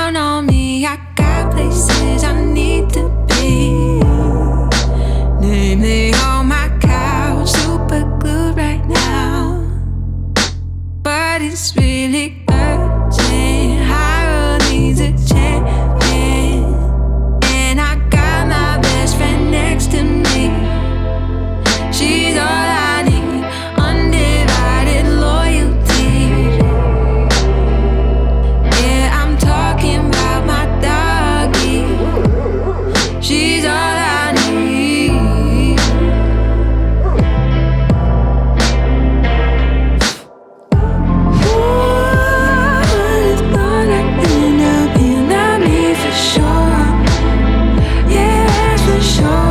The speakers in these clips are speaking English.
count on me. I got places I need to be. Namely on my couch, super glued right now. But it's really urgent. I need to check in. And I got my best friend next to me. She's all I need, undivided loyalty. Yeah, I'm talking about my doggy. She's all I need. Ooh, it's gonna end up being not me for sure. Yeah, that's for sure.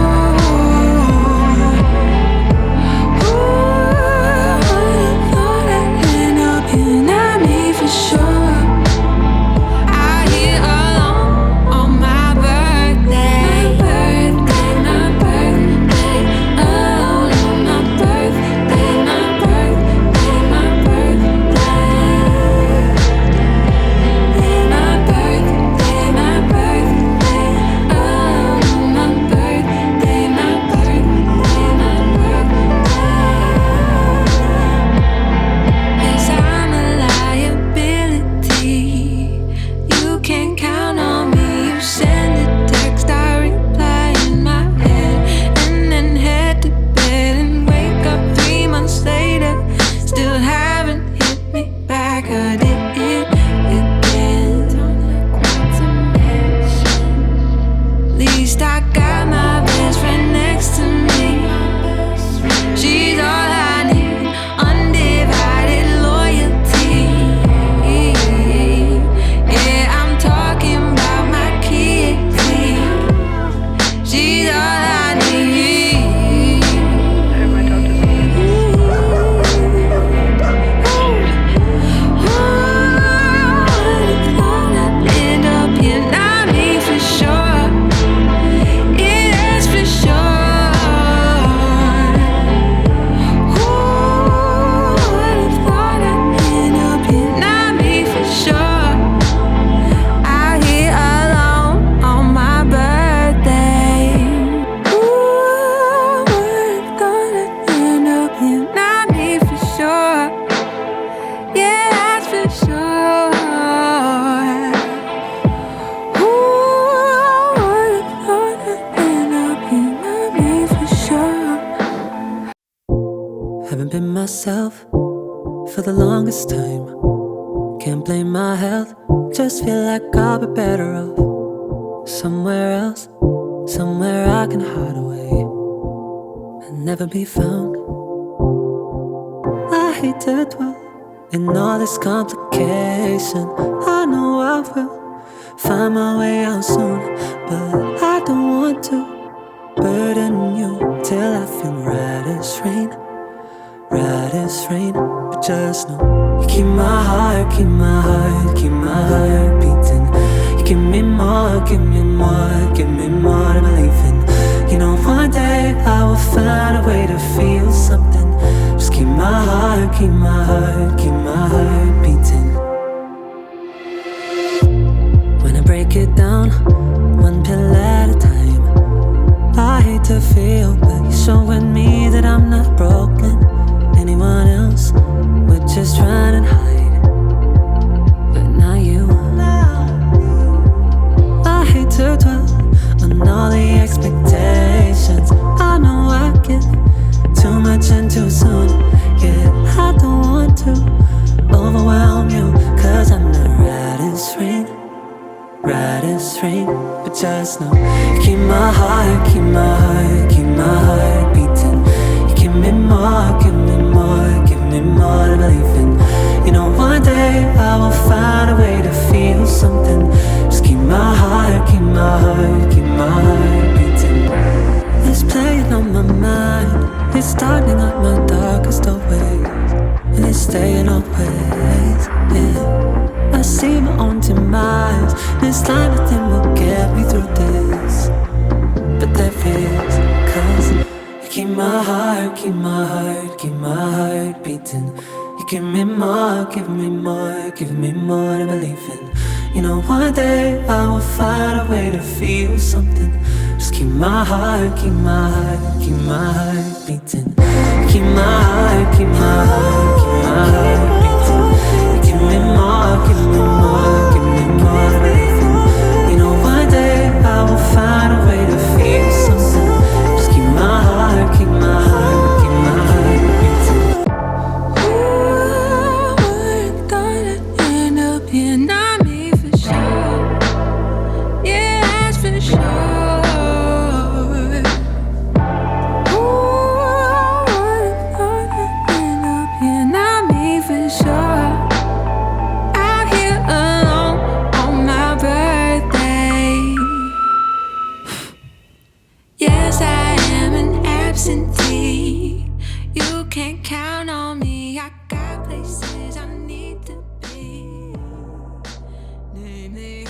Haven't been myself for the longest time. Can't blame my health, just feel like I'll be better off somewhere else, somewhere I can hide away and never be found. I hate to dwell in all this complication. I know I will find my way out soon, but I don't want to burden you till I feel right as rain, right as rain. But just know you keep my heart, keep my heart, keep my heart beating. You give me more, give me more, give me more to believe in. You know one day I will find a way to feel something. Just keep my heart, keep my heart, keep my heart beating. When I break it down, one pill at a time, I hate to feel, but you're showing me that I'm not broken. Anyone else would just try and hide, but not you. I hate to dwell on all the expectations. I know I give too much and too soon. Yeah, I don't want to overwhelm you, cause I'm not right as rain, right as rain. But just know you keep my heart, keep my heart, keep my heart beating. You give me more, give me more, give me more to believe in. You know one day I will find a way to feel something. Just keep my heart, keep my heart, keep my heart beating. It's playing on my mind, it's starting up my darkest of ways, and it's staying always, yeah. I see my own demise, this time nothing will get me through this, but there is, cause you keep my heart, keep my heart, keep my heart beating. You give me more, give me more, give me more to believe in. You know, one day I will find a way to feel something. Just keep my heart, keep my heart, keep my heart beating. Keep my heart, keep my heart, keep my heart beating. Give me more, give me more, give me more everything. You know, one day I will find a way to feel something. Just keep my heart, keep my heart, keep my heart beating. Ooh, we're gonna end up here, not me for sure. Yeah, that's for sure. Ooh, we're gonna end up here, not me for sure. Out here alone on my birthday. Yes, I am an absentee. You can't count on me. I got places I need to be. Name the